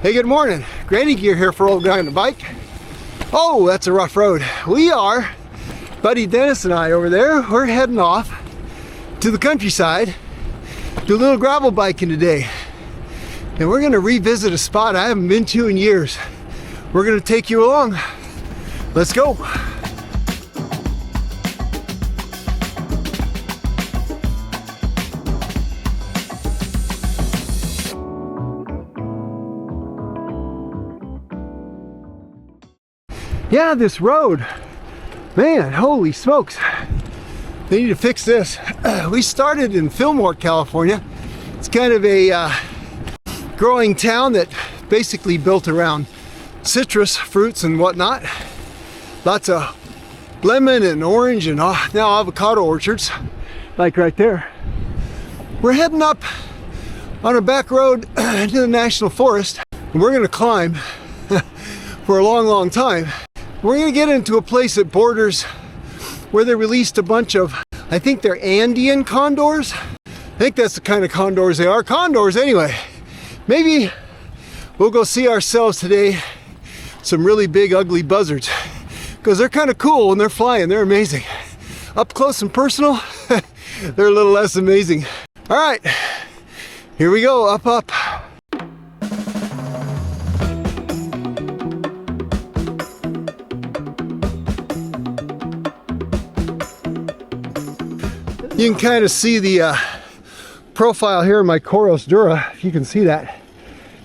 Hey, good morning. Granny gear here for old guy on the bike. Oh, that's a rough road. We are, buddy Dennis and I over there, we're heading off to the countryside, do a little gravel biking today. And we're gonna revisit a spot I haven't been to in years. We're gonna take you along. Let's go. Yeah, this road, man, holy smokes. They need to fix this. We started in Fillmore, California. It's kind of a growing town that basically built around citrus fruits and whatnot. Lots of lemon and orange and now avocado orchards, like right there. We're heading up on a back road into the National Forest, and we're gonna climb for a long, long time. We're gonna get into a place that borders where they released a bunch of, I think they're Andean condors. I think that's the kind of condors they are. Condors anyway. Maybe we'll go see ourselves today some really big ugly buzzards, because they're kind of cool when they're flying. They're amazing. Up close and personal, they're a little less amazing. All right, here we go, up, up. You can kind of see the profile here in my Coros Dura, if you can see that.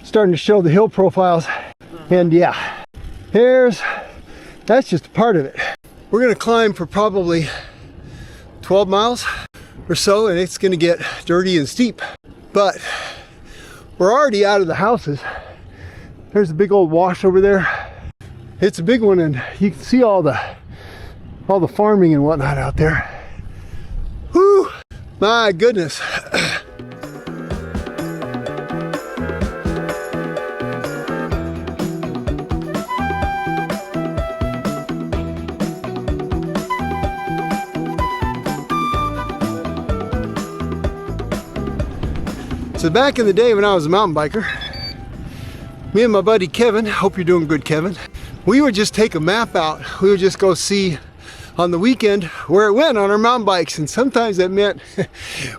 Starting to show the hill profiles. And yeah, that's just a part of it. We're gonna climb for probably 12 miles or so, and it's gonna get dirty and steep. But we're already out of the houses. There's a big old wash over there. It's a big one, and you can see all the farming and whatnot out there. Whew, my goodness. So back in the day when I was a mountain biker, me and my buddy Kevin, hope you're doing good, Kevin, we would just take a map out. We would just go see on the weekend where it went on our mountain bikes, and sometimes that meant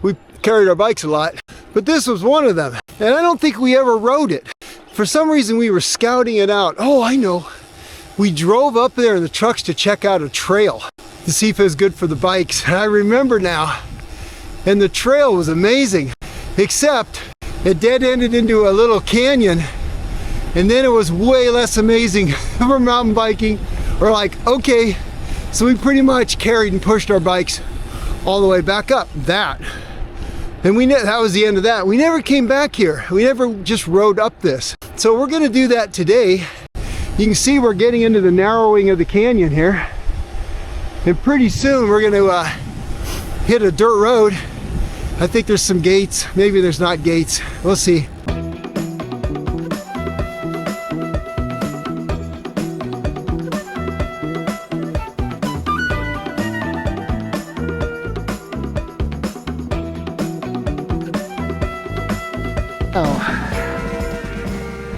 we carried our bikes a lot, but this was one of them, and I don't think we ever rode it. For some reason we were scouting it out. Oh, I know, we drove up there in the trucks to check out a trail to see if it was good for the bikes. I remember now, and the trail was amazing, except it dead-ended into a little canyon, and then it was way less amazing for mountain biking. We're like, okay, so we pretty much carried and pushed our bikes all the way back up that. And that was the end of that. We never came back here. We never just rode up this. So we're gonna do that today. You can see we're getting into the narrowing of the canyon here. And pretty soon we're gonna hit a dirt road. I think there's some gates. Maybe there's not gates. We'll see.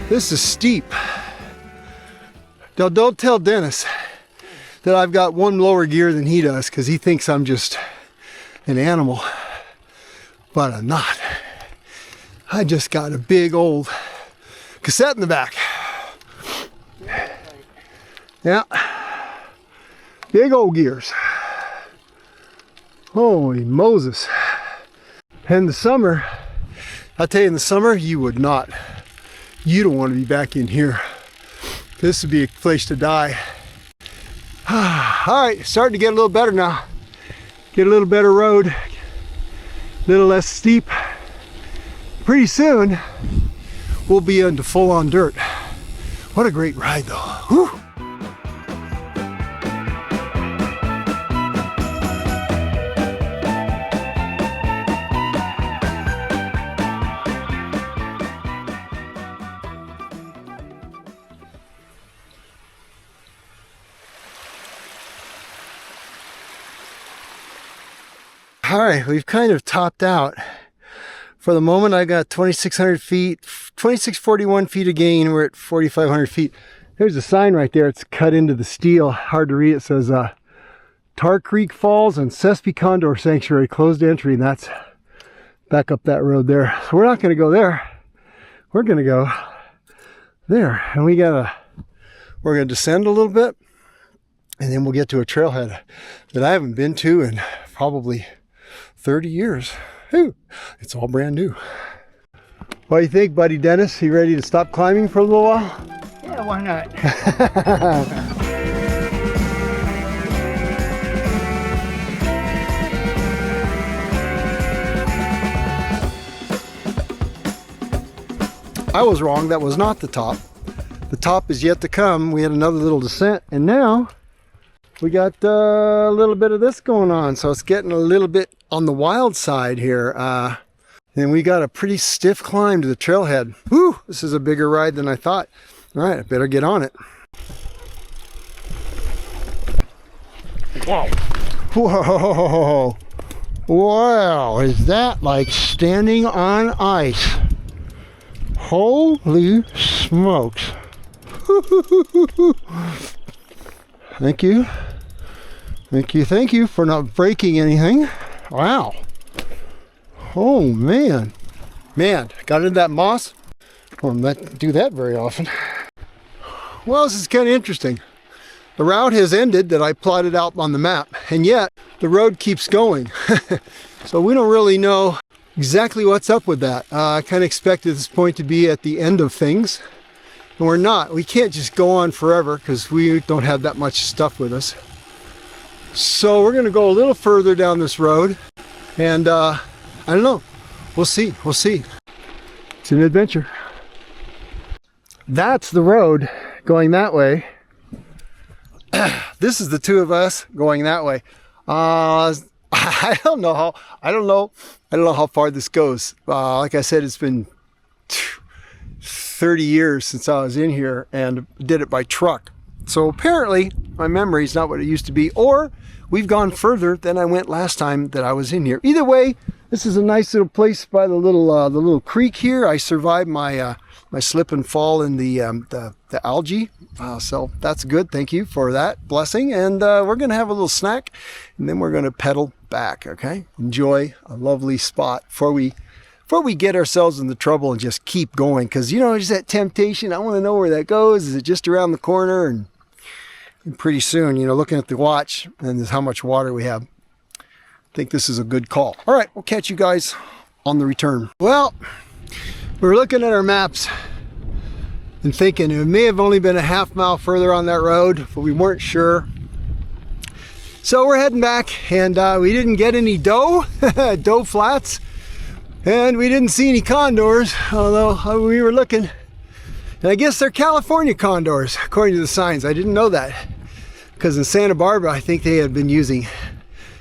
This is steep. Now don't tell Dennis that I've got one lower gear than he does, because he thinks I'm just an animal, but I'm not. I just got a big old cassette in the back. Yeah, big old gears. Holy Moses. In the summer, I'll tell you, in the summer, you don't want to be back in here. This would be a place to die. All right, starting to get a little better now. Get a little better road, a little less steep. Pretty soon, we'll be into full-on dirt. What a great ride though. Whew. All right, we've kind of topped out For the moment, I got 2,600 feet, 2,641 feet of gain. We're at 4,500 feet. There's a sign right there. It's cut into the steel. Hard to read. It says Tar Creek Falls and Sespe Condor Sanctuary, closed entry. And that's back up that road there. So we're not going to go there. We're going to go there. And we're going to descend a little bit. And then we'll get to a trailhead that I haven't been to in probably 30 years. Whew, it's all brand new. What do you think, buddy Dennis? You ready to stop climbing for a little while? Yeah, why not? I was wrong. That was not the top. The top is yet to come. We had another little descent, and now we got a little bit of this going on. So it's getting a little bit on the wild side here. And we got a pretty stiff climb to the trailhead. Whew, this is a bigger ride than I thought. All right, I better get on it. Wow. Whoa. Wow, is that like standing on ice? Holy smokes. Thank you. Thank you for not breaking anything. Wow. Oh, man. Man, got into that moss. I don't do that very often. Well, this is kind of interesting. The route has ended that I plotted out on the map, and yet the road keeps going. So we don't really know exactly what's up with that. I kind of expected this point to be at the end of things, and we're not. We can't just go on forever because we don't have that much stuff with us. So we're going to go a little further down this road, and I don't know. We'll see. It's an adventure. That's the road going that way. This is the two of us going that way. I don't know how far this goes. Like I said, it's been 30 years since I was in here and did it by truck. So apparently my memory is not what it used to be, or we've gone further than I went last time that I was in here. Either way, this is a nice little place by the little creek here. I survived my my slip and fall in the algae, so that's good. Thank you for that blessing. And we're gonna have a little snack, and then we're gonna pedal back. Okay, enjoy a lovely spot before we get ourselves into trouble and just keep going. Because you know, there's that temptation. I want to know where that goes. Is it just around the corner? And pretty soon, you know, looking at the watch and how much water we have, I think this is a good call. All right, we'll catch you guys on the return. Well, we're looking at our maps and thinking it may have only been a half mile further on that road, but we weren't sure. So we're heading back, and we didn't get any doe flats, and we didn't see any condors, although we were looking. And I guess they're California condors, according to the signs. I didn't know that, because in Santa Barbara, I think they had been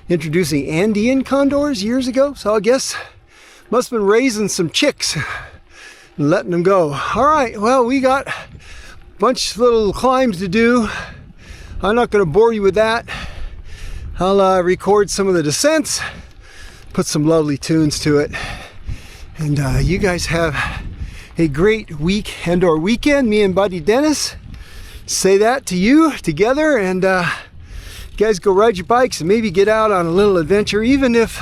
introducing Andean condors years ago. So I guess must have been raising some chicks and letting them go. All right, well, we got a bunch of little climbs to do. I'm not going to bore you with that. I'll record some of the descents, put some lovely tunes to it, and you guys have a great week and or weekend. Me and buddy Dennis say that to you together, and you guys go ride your bikes and maybe get out on a little adventure, even if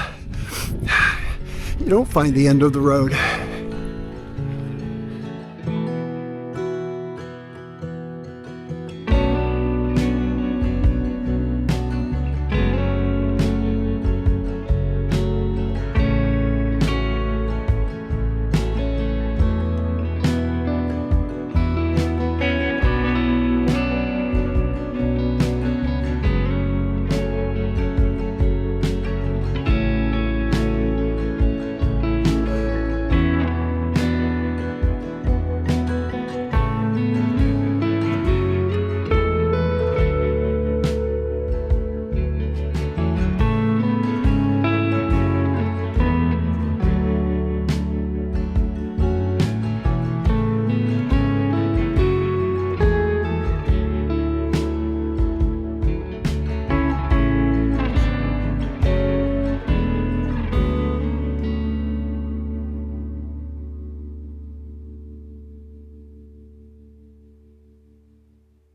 you don't find the end of the road.